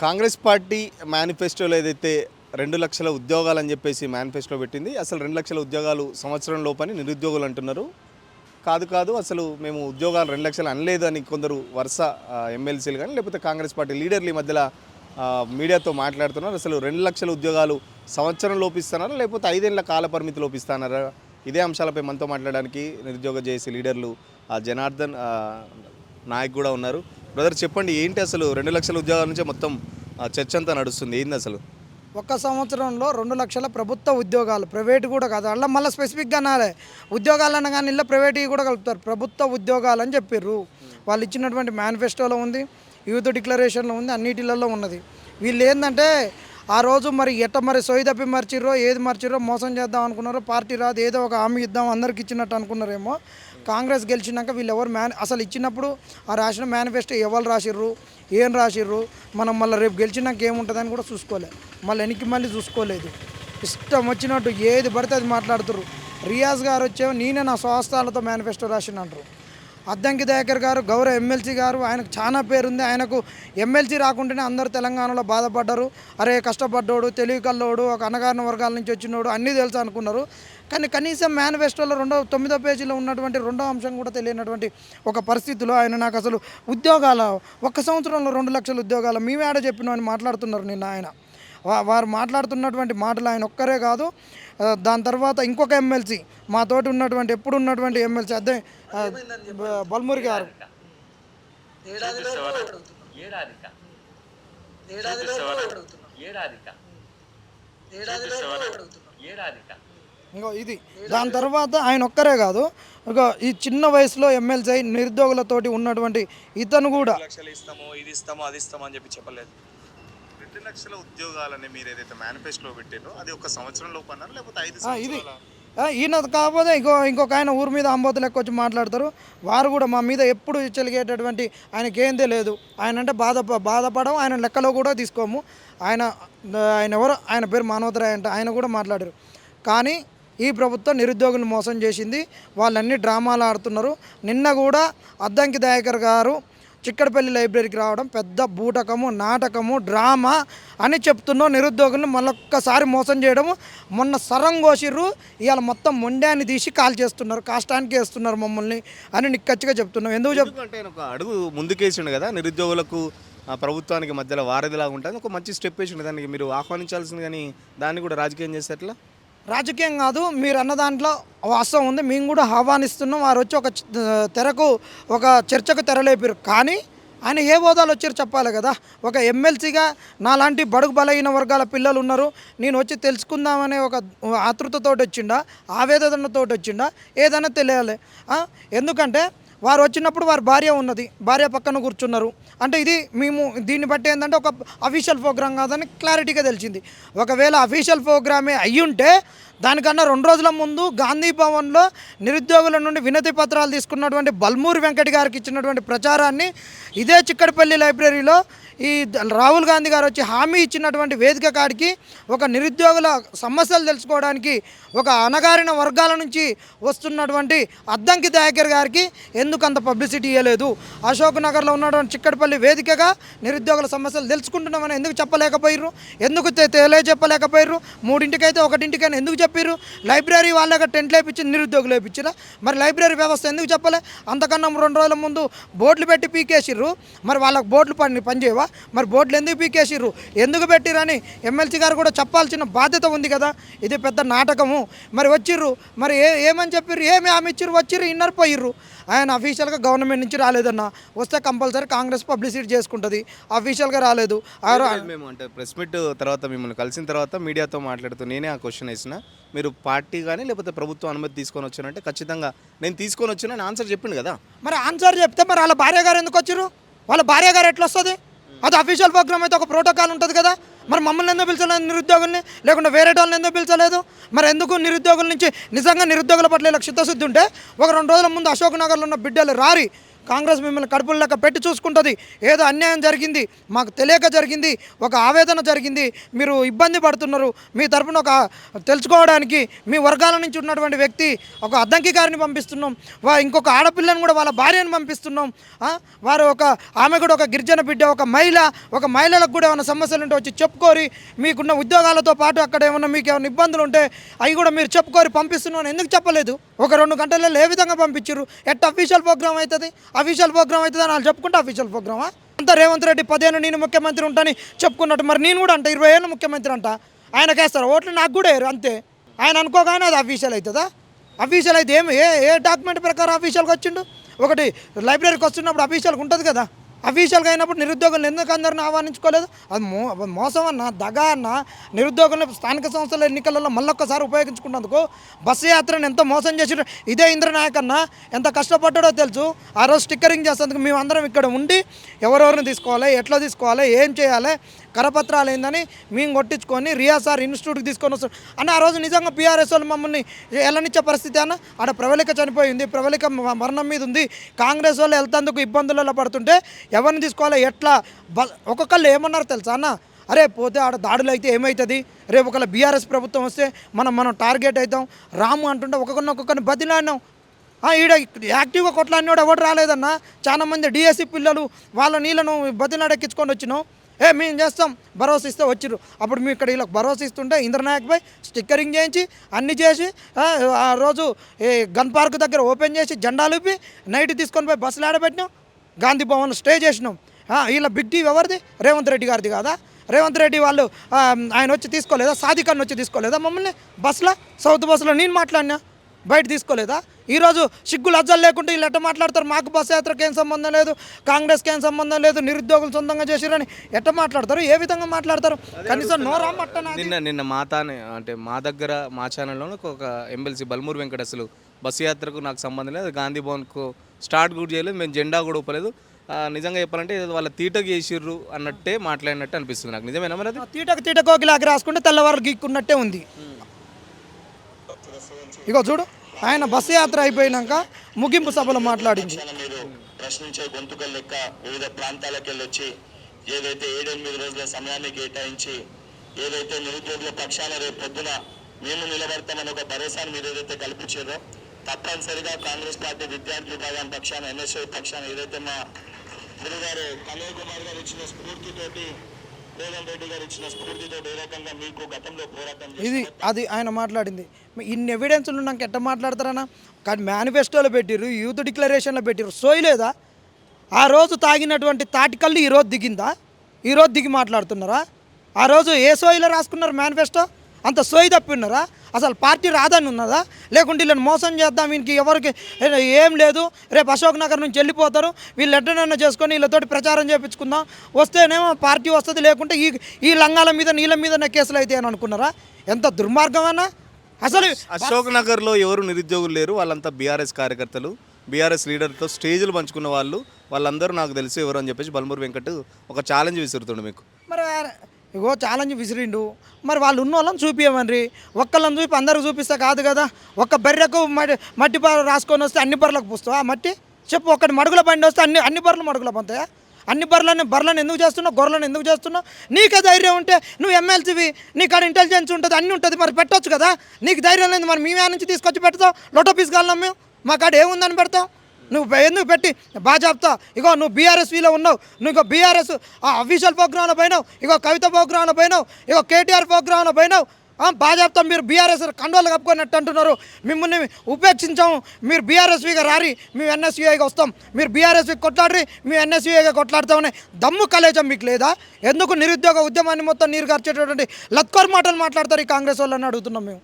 Congress party మేనిఫెస్టోలో ఏదైతే 2 లక్షల ఉద్యోగాలు అని చెప్పేసి మేనిఫెస్టోలో పెట్టింది. అసలు 2 లక్షల ఉద్యోగాలు సంవత్సరం లోపని నిరుద్యోగులు అంటున్నారు. కాదు అసలు మేము ఉద్యోగాలు 2 లక్షలు అనలేదు అని కొందరు వరుస ఎమ్మెల్సీలు కానీ లేకపోతే కాంగ్రెస్ పార్టీ లీడర్లు ఈ మధ్యలో మీడియాతో మాట్లాడుతున్నారు. అసలు 2 లక్షల ఉద్యోగాలు సంవత్సరం లోపిస్తున్నారా లేకపోతే 5 ఏళ్ల కాల పరిమితి లోపిస్తున్నారా? ఇదే అంశాలపై మనతో మాట్లాడడానికి నిరుద్యోగ జేఏసీ లీడర్లు జనార్దన్ నాయక్ కూడా ఉన్నారు. బ్రదర్ చెప్పండి, ఏంటి అసలు 2 లక్షల ఉద్యోగాల నుంచే మొత్తం చర్చ అంతా నడుస్తుంది, ఏంది అసలు? ఒక్క సంవత్సరంలో 2 లక్షల ప్రభుత్వ ఉద్యోగాలు, ప్రైవేటు కూడా కాదు, అలా మళ్ళీ స్పెసిఫిక్గా నాలే ఉద్యోగాలు అనగానే ఇలా ప్రైవేట్ కూడా కలుపుతారు. ప్రభుత్వ ఉద్యోగాలు అని చెప్పారు. వాళ్ళు ఇచ్చినటువంటి మేనిఫెస్టోలో ఉంది, యూత్ డిక్లరేషన్లో ఉంది, అన్నిటిలలో ఉన్నది. వీళ్ళు ఏంటంటే ఆ రోజు మరి మరి సొయ్యి తప్పి మర్చిర్రో ఏది మర్చిర్రో మోసం చేద్దాం అనుకున్నారో, పార్టీ రాదు ఏదో ఒక హామీ ఇద్దాం అందరికి ఇచ్చినట్టు అనుకున్నారేమో. కాంగ్రెస్ గెలిచినాక వీళ్ళు ఎవరు అసలు ఇచ్చినప్పుడు ఆ రాసిన మేనిఫెస్టో ఎవరు రాసిర్రు, ఏం రాసిర్రు, మనం మళ్ళీ రేపు గెలిచినాక ఏముంటుందని కూడా చూసుకోలేదు. మళ్ళీ చూసుకోలేదు. ఇష్టం వచ్చినట్టు ఏది పడితే అది మాట్లాడుతుర్రు. రియాజ్ గారు వచ్చేమో నేనే నా స్వహస్తాలతో మేనిఫెస్టో రాసిన అంటారు. అద్దంకి దయాకర్ గారు గౌరవ ఎమ్మెల్సీ గారు, ఆయనకు చాలా పేరుంది. ఆయనకు ఎమ్మెల్సీ రాకుండానే అందరూ తెలంగాణలో బాధపడ్డారు. అరే కష్టపడ్డాడు, తెలివి కల్లోడు, ఒక అణగారిన వర్గాల నుంచి వచ్చినోడు అన్నీ తెలుసు అనుకున్నారు. కానీ కనీసం మేనిఫెస్టోలో 9వ పేజీలో ఉన్నటువంటి 2వ అంశం కూడా తెలియనటువంటి ఒక పరిస్థితిలో ఆయన నాకు అసలు ఉద్యోగాల ఒక్క సంవత్సరంలో 2 లక్షల ఉద్యోగాలు మేమే ఆడ చెప్పినాం అని మాట్లాడుతున్నారు. నిన్న ఆయన వారు మాట్లాడుతున్నటువంటి మాటలు ఆయన ఒక్కరే కాదు, దాని తర్వాత ఇంకొక ఎమ్మెల్సీ మాతోటి ఉన్నటువంటి ఎప్పుడు ఉన్నటువంటి ఎమ్మెల్సీ అదే బల్మూరి గారు ఇంకో ఇది. దాని తర్వాత ఆయన ఒక్కరే కాదు, ఒక ఈ చిన్న వయసులో ఎమ్మెల్సీ అయి నిరుద్యోగులతోటి ఉన్నటువంటి ఇతను కూడా ఇస్తాము ఇది ఇస్తాము అది ఇస్తాము అని చెప్పి చెప్పలేదు. 2 లక్షల ఉద్యోగాలని మీరు ఏదైతే మేనిఫెస్టోలో పెట్టారో అది ఒక సంవత్సరం లోపు అన్నారు లేకపోతే 5 సంవత్సరాల? ఈయన కాకపోతే ఇంకొక ఆయన ఊరి మీద అంబోతు లెక్క వచ్చి మాట్లాడతారు. వారు కూడా మా మీద ఎప్పుడు చెలిగేటటువంటి ఆయనకి ఏందే లేదు. ఆయన అంటే బాధపడడం ఆయన లెక్కలో కూడా తీసుకోము. ఆయన ఎవరు, ఆయన పేరు మానవతరాయ్ అంటే, ఆయన కూడా మాట్లాడారు. కానీ ఈ ప్రభుత్వం నిరుద్యోగులను మోసం చేసింది. వాళ్ళన్నీ డ్రామాలు ఆడుతున్నారు. నిన్న కూడా అద్దంకి దయాకర్ గారు చిక్కడపల్లి లైబ్రరీకి రావడం పెద్ద బూటకము, నాటకము, డ్రామా అని చెప్తున్నాం. నిరుద్యోగులను మళ్ళొక్కసారి మోసం చేయడము. మొన్న సరం కోసిర్రు, ఇవాళ మొత్తం మొండాన్ని తీసి కాల్ చేస్తున్నారు, కాష్టానికి వేస్తున్నారు మమ్మల్ని అని నిక్కచ్చిగా చెప్తున్నాం. అంటే ఒక అడుగు ముందుకేసిండు కదా నిరుద్యోగులకు ప్రభుత్వానికి మధ్యలో వారధిలాగా ఉంటుంది. ఒక మంచి స్టెప్ వేసిండు, దానికి మీరు ఆహ్వానించాల్సింది. కానీ దాన్ని కూడా రాజకీయం చేసేట్లా? రాజకీయం కాదు, మీరు అన్న దాంట్లో వాస్తవం ఉంది. మేము కూడా ఆహ్వానిస్తున్నాం. వారు వచ్చి ఒక చర్చకు తెరలేపారు. కానీ ఆయన ఏ హోదాలు వచ్చారు చెప్పాలి కదా. ఒక ఎమ్మెల్సీగా నాలాంటి బడుగు బలహీన వర్గాల పిల్లలు ఉన్నారు, నేను వచ్చి తెలుసుకుందామనే ఒక ఆతృతతో వచ్చిండా, ఆవేదనతో వచ్చిండా, ఏదైనా తెలియాలి. ఎందుకంటే వారు వచ్చినప్పుడు వారి భార్య ఉన్నది, భార్య పక్కన కూర్చున్నారు. అంటే ఇది మేము దీన్ని బట్టి ఏంటంటే ఒక అఫీషియల్ ప్రోగ్రామ్ కాదని క్లారిటీగా తెలిసింది. ఒకవేళ అఫీషియల్ ప్రోగ్రామే అయ్యుంటే దానికన్నా 2 రోజుల ముందు గాంధీ భవన్లో నిరుద్యోగుల నుండి వినతి పత్రాలు తీసుకున్నటువంటి బల్మూరి వెంకట్ గారికి ఇచ్చినటువంటి ప్రచారాన్ని ఇదే చిక్కడపల్లి లైబ్రరీలో ఈ రాహుల్ గాంధీ గారు వచ్చి హామీ ఇచ్చినటువంటి వేదిక కాడికి ఒక నిరుద్యోగుల సమస్యలు తెలుసుకోవడానికి ఒక అణగారిన వర్గాల నుంచి వస్తున్నటువంటి అద్దంకి దయాకర్ గారికి ఎందుకు అంత పబ్లిసిటీ ఇవ్వలేదు? అశోక్ నగర్లో ఉన్నటువంటి చిక్కడపల్లి వేదికగా నిరుద్యోగుల సమస్యలు తెలుసుకుంటున్నామని ఎందుకు చెప్పలేకపోయారు? ఎందుకు తెలియజెప్పలేకపోయారు? 3ంటికైతే 1ంటికైనా ఎందుకు చెప్పారు? లైబ్రరీ వాళ్ళగా టెంట్లు వేయించి నిరుద్యోగులు వేయించిరా? మరి లైబ్రరీ వ్యవస్థ ఎందుకు చెప్పలే? అంతకన్నా 2 రోజుల ముందు బోర్డులు పెట్టి పీకేసిర్రు. మరి వాళ్ళకి బోర్డులు పనిచేయవా? మరి బోర్డులు ఎందుకు పీకేసిర్రు, ఎందుకు పెట్టిరని ఎమ్మెల్సీ గారు కూడా చెప్పాల్సిన బాధ్యత ఉంది కదా. ఇది పెద్ద నాటకము. మరి వచ్చిర్రు, మరి ఏమని చెప్పిర్రు, ఏమి హామీ ఇచ్చిర్రు, వచ్చిర్రు, ఇన్నర్ పోయిర్రు. ఆయన అఫీషియల్గా గవర్నమెంట్ నుంచి రాలేదన్న, వస్తే కంపల్సరీ కాంగ్రెస్ పబ్లిసిటీ చేసుకుంటుంది. అఫీషియల్గా రాలేదు. మేము అంటే ప్రెస్ మీట్ తర్వాత మిమ్మల్ని కలిసిన తర్వాత మీడియాతో మాట్లాడుతూ నేనే ఆ క్వశ్చన్ వేసిన, మీరు పార్టీ కానీ లేకపోతే ప్రభుత్వం అనుమతి తీసుకొని వచ్చానంటే ఖచ్చితంగా నేను తీసుకొని వచ్చానని ఆన్సర్ చెప్పిండు కదా. మరి ఆన్సర్ చెప్తే మరి వాళ్ళ భార్య గారు ఎందుకు వచ్చారు? వాళ్ళ భార్య గారు ఎట్లా వస్తుంది? అది అఫీషియల్ ప్రోగ్రామ్ అయితే ఒక ప్రోటోకాల్ ఉంటుంది కదా. మరి మమ్మల్ని ఎందుకు పిలిచలేదు నిరుద్యోగుల్ని, లేకుంటే వేరే వాళ్ళని ఎందుకు పిలిచలేదు? మరి ఎందుకు నిరుద్యోగుల నుంచి నిజంగా నిరుద్యోగుల పట్ల ఇలా చిత్తశుద్ధి ఉంటే ఒక 2 రోజుల ముందు అశోక్ నగర్లో ఉన్న బిడ్డలు రారి కాంగ్రెస్ మిమ్మల్ని కడుపుల లెక్క పెట్టి చూసుకుంటుంది. ఏదో అన్యాయం జరిగింది, మాకు తెలియక జరిగింది, ఒక ఆవేదన జరిగింది, మీరు ఇబ్బంది పడుతున్నారు, మీ తరపున ఒక తెలుసుకోవడానికి మీ వర్గాల నుంచి ఉన్నటువంటి వ్యక్తి ఒక అద్దంకి గారిని పంపిస్తున్నాం, ఇంకొక ఆడపిల్లని కూడా వాళ్ళ భార్యను పంపిస్తున్నాం. వారు ఆమె కూడా ఒక గిరిజన బిడ్డ, ఒక మహిళలకు కూడా ఏమైనా సమస్యలు ఉంటే వచ్చి చెప్పుకోరి, మీకున్న ఉద్యోగాలతో పాటు అక్కడ ఏమన్నా మీకు ఏమైనా ఇబ్బందులు ఉంటే అవి కూడా మీరు చెప్పుకోరి పంపిస్తున్నాం అని ఎందుకు చెప్పలేదు? ఒక 2 గంటలలో ఏ విధంగా పంపించారు? అఫీషియల్ ప్రోగ్రామ్ అవుతుంది అని వాళ్ళు చెప్పుకుంటే అఫీషియల్ ప్రోగ్రామా? అంతా రేవంత్ రెడ్డి 10 ఏళ్ళు నేను ముఖ్యమంత్రి ఉంటాని చెప్పుకున్నట్టు మరి నేను కూడా అంట 20 ఏళ్ళు ముఖ్యమంత్రి అంట. ఆయనకేస్తారు ఓట్లు, నాకు కూడా వేయరు అంతే. ఆయన అనుకోగానే అది అఫీషియల్ అవుతుందా? అఫీషియల్ అయితే ఏ డాక్యుమెంట్ ప్రకారం అఫీషియల్గా వచ్చిండు? ఒకటి లైబ్రరీకి వస్తున్నప్పుడు అఫీషియల్గా ఉంటుంది కదా, అఫీషియల్గా అయినప్పుడు నిరుద్యోగులను ఎందుకు అందరిని ఆహ్వానించుకోలేదు? అది మోసం అన్న, దగా అన్న. నిరుద్యోగులను స్థానిక సంస్థల ఎన్నికలలో మళ్ళొక్కసారి ఉపయోగించుకున్నందుకు బస్సు యాత్రను ఎంత మోసం చేసారు. ఇదే ఇంద్రనాయక్ అన్న ఎంత కష్టపడ్డాడో తెలుసు. ఆ రోజు స్టిక్కరింగ్ చేసేందుకు మేము అందరం ఇక్కడ ఉండి ఎవరెవరిని తీసుకోవాలి, ఎట్లా తీసుకోవాలి, ఏం చేయాలి, కరపత్రాలు ఏందని మేము కొట్టించుకొని రియాసార్ ఇన్స్టిట్యూట్కి తీసుకొని వస్తాం అన్న. ఆ రోజు నిజంగా పీఆర్ఎస్ వాళ్ళు మమ్మల్ని ఎల్లనిచ్చే పరిస్థితి అన్న. ఆడ ప్రవళిక చనిపోయింది, ప్రవళిక మరణం మీద ఉంది. కాంగ్రెస్ వాళ్ళు వెళ్తాందుకు ఇబ్బందులలో పడుతుంటే ఎవరిని తీసుకోవాలి, ఎట్లా ఒక్కొక్కళ్ళు ఏమన్నారు తెలుసా అన్న? అరే పోతే ఆడ దాడులు అయితే ఏమవుతుంది, రేపు ఒకవేళ బీఆర్ఎస్ ప్రభుత్వం వస్తే మనం టార్గెట్ అవుతాం రాము అంటుంటే ఒక్కొక్కరిని బదిలాడినాం. ఈడ యాక్టివ్గా కొట్లాడినోడు ఎవడు రాలేదన్న. చాలా మంది డిఎస్సి పిల్లలు వాళ్ళ నీళ్ళను బదిలాడెక్కించుకొని వచ్చినాం. మేము చేస్తాం భరోసా ఇస్తే వచ్చిర్రు. అప్పుడు మేము ఇక్కడ వీళ్ళకి భరోసా ఇస్తుంటే ఇంద్రనాయక్ పై స్టిక్కరింగ్ చేయించి అన్నీ చేసి ఆ రోజు గన్ పార్క్ దగ్గర ఓపెన్ చేసి జెండాలుపి నైట్ తీసుకొని పోయి బస్సులు ఆడబెట్టినాం, గాంధీ భవన్ స్టే చేసినాం. వీళ్ళ బిగ్ టీవీ ఎవరిది? రేవంత్ రెడ్డి గారిది కాదా? రేవంత్ రెడ్డి వాళ్ళు ఆయన వచ్చి తీసుకోలేదా? సాదికాన్ని వచ్చి తీసుకోలేదా మమ్మల్ని బస్సులో? సౌత్ బస్సులో నేను మాట్లాడినా, బయట తీసుకోలేదా? ఈరోజు సిగ్గు లజ్జలు లేకుంటే వీళ్ళు ఎట్ట మాట్లాడతారు? మాకు బస్సు యాత్రకి ఏం సంబంధం లేదు, కాంగ్రెస్కి ఏం సంబంధం లేదు, నిరుద్యోగులు సొంతంగా చేసిరని ఎట్ట మాట్లాడతారు? ఏ విధంగా మాట్లాడతారు? కనీసం నోరా మట్టన. నిన్న అంటే మా దగ్గర మా ఛానల్లో ఒక ఎమ్మెల్సీ బల్మూరు వెంకట అసలు బస్సు యాత్రకు నాకు సంబంధం లేదు, గాంధీ భవన్కు స్టార్ట్ కూడా చేయలేదు, మేము జెండా కూడా ఊపలేదు, నిజంగా చెప్పాలంటే వాళ్ళ తీటకు చేసిర్రు అన్నట్టే మాట్లాడినట్టు అనిపిస్తుంది నాకు. నిజమేనా మరి? అది తీటకోకిలాకి రాసుకుంటే తెల్లవారు గీక్కున్నట్టే ఉంది. ఇగో చూడు, ఆయన బస్సు యాత్ర అయిపోయినాక ముగింపు సభలో మాట్లాడింది. మీరు ప్రశ్నించే గొంతుకల లెక్క వివిధ ప్రాంతాలకు వెళ్ళొచ్చి ఏదైతే 7-8 రోజుల సమయాన్ని కేటాయించి ఏదైతే నిరుద్యోగుల పక్షాన రేపు పొద్దున మేము నిలబడతామని ఒక భరోసాను మీరు ఏదైతే కల్పించారో తప్పనిసరిగా కాంగ్రెస్ పార్టీ విద్యార్థి విభాగం పక్షాన ఎన్ఎస్ఐ పక్షాన ఏదైతే మా గురుగారు కన్నయ్య కుమార్ గారు ఇచ్చిన స్ఫూర్తితోటి రేవంత్ రెడ్డి గారు ఇచ్చిన స్ఫూర్తితో ఏ రకంగా మీకు గతంలో పోరాటం ఇది అది ఆయన మాట్లాడింది. ఇన్ని ఎవిడెన్స్లు నాకు ఎట్ట మాట్లాడతారన్నా? కానీ మేనిఫెస్టోలో పెట్టిర్రు, యూత్ డిక్లరేషన్లో పెట్టిర్రు, సోయలేదా? ఆ రోజు తాగినటువంటి తాటికల్లి ఈరోజు దిగిందా? ఈరోజు దిగి మాట్లాడుతున్నారా? ఆ రోజు ఏ సోయిలో రాసుకున్నారు మేనిఫెస్టో? అంత సోయి తప్పి ఉన్నారా? అసలు పార్టీ రాదని ఉన్నదా? లేకుంటే వీళ్ళని మోసం చేద్దాం, వీనికి ఎవరికి ఏం లేదు, రేపు అశోక్ నగర్ నుంచి వెళ్ళిపోతారు, వీళ్ళు ఎట్టనన్నా చేసుకొని వీళ్ళతోటి ప్రచారం చేయించుకుందాం, వస్తేనేమో పార్టీ వస్తుంది, లేకుంటే ఈ లంగాల మీద నీళ్ళ మీద కేసులు అయితే అని అనుకున్నారా? ఎంత దుర్మార్గమన్నా అసలు. అశోక్ నగర్లో ఎవరు నిరుద్యోగులు లేరు, వాళ్ళంతా బీఆర్ఎస్ కార్యకర్తలు, బీఆర్ఎస్ లీడర్తో స్టేజ్లు పంచుకున్న వాళ్ళందరూ నాకు తెలుసు ఎవరు అని చెప్పేసి బల్మూరు వెంకట్ ఒక ఛాలెంజ్ విసురుతుండు మీకు. మరి ఇగో ఛాలెంజ్ విసిరిండు, మరి వాళ్ళు ఉన్న వాళ్ళని చూపించమని. ఒక్కళ్ళని చూపి అందరికి చూపిస్తే కాదు కదా. ఒక్క బర్రెకు మట్టి రాసుకొని వస్తే అన్ని బర్రెలకు పూస్తావా మట్టి? చెప్పు. ఒక్కటి మడుగుల బండి వస్తే అన్ని బర్రెలు మడుగుల పంతాయా? అన్ని బర్రెలను ఎందుకు చేస్తున్నావు? గొర్రెలను ఎందుకు చేస్తున్నావు? నీకే ధైర్యం ఉంటే నువ్వు ఎమ్మెల్సీవి, నీకు అక్కడ ఇంటెలిజెన్స్ ఉంటుంది, అన్నీ ఉంటుంది, మరి పెట్టొచ్చు కదా. నీకు ధైర్యం లేదు, మరి మేమే నుంచి తీసుకొచ్చి పెడతావు? లోటో పీసుకెళ్ళాం మేము, మా కాడ ఏముందని పెడతాం? నువ్వు ఎందుకు పెట్టి బాగా చెప్తా. ఇగో నువ్వు బీఆర్ఎస్లో ఉన్నావు, నువ్వు బీఆర్ఎస్ అఫీషియల్ ప్రోగ్రాంలో పోయినావు, ఇగో కవిత ప్రోగ్రాంలో పోయినావు, ఇగో కేటీఆర్ ప్రోగ్రాంలో పోయినావు. బాగా చెప్తాం. మీరు బీఆర్ఎస్ కండోలు కప్పుకున్నట్టు అంటున్నారు. మిమ్మల్ని ఉపేక్షించాము, మీరు బీఆర్ఎస్విగా రారి, మేము ఎన్ఎస్యూఐగా వస్తాం, మీరు బీఆర్ఎస్వి కొట్లాడరి, మేము ఎన్ఎస్యూఐగా కొట్లాడతామని దమ్ము కలేజం మీకు లేదా? ఎందుకు నిరుద్యోగ ఉద్యమాన్ని మొత్తం నీరు గార్చేటటువంటి లత్కోర్ మాటలు మాట్లాడతారు ఈ కాంగ్రెస్ వాళ్ళని అడుగుతున్నాం మేము.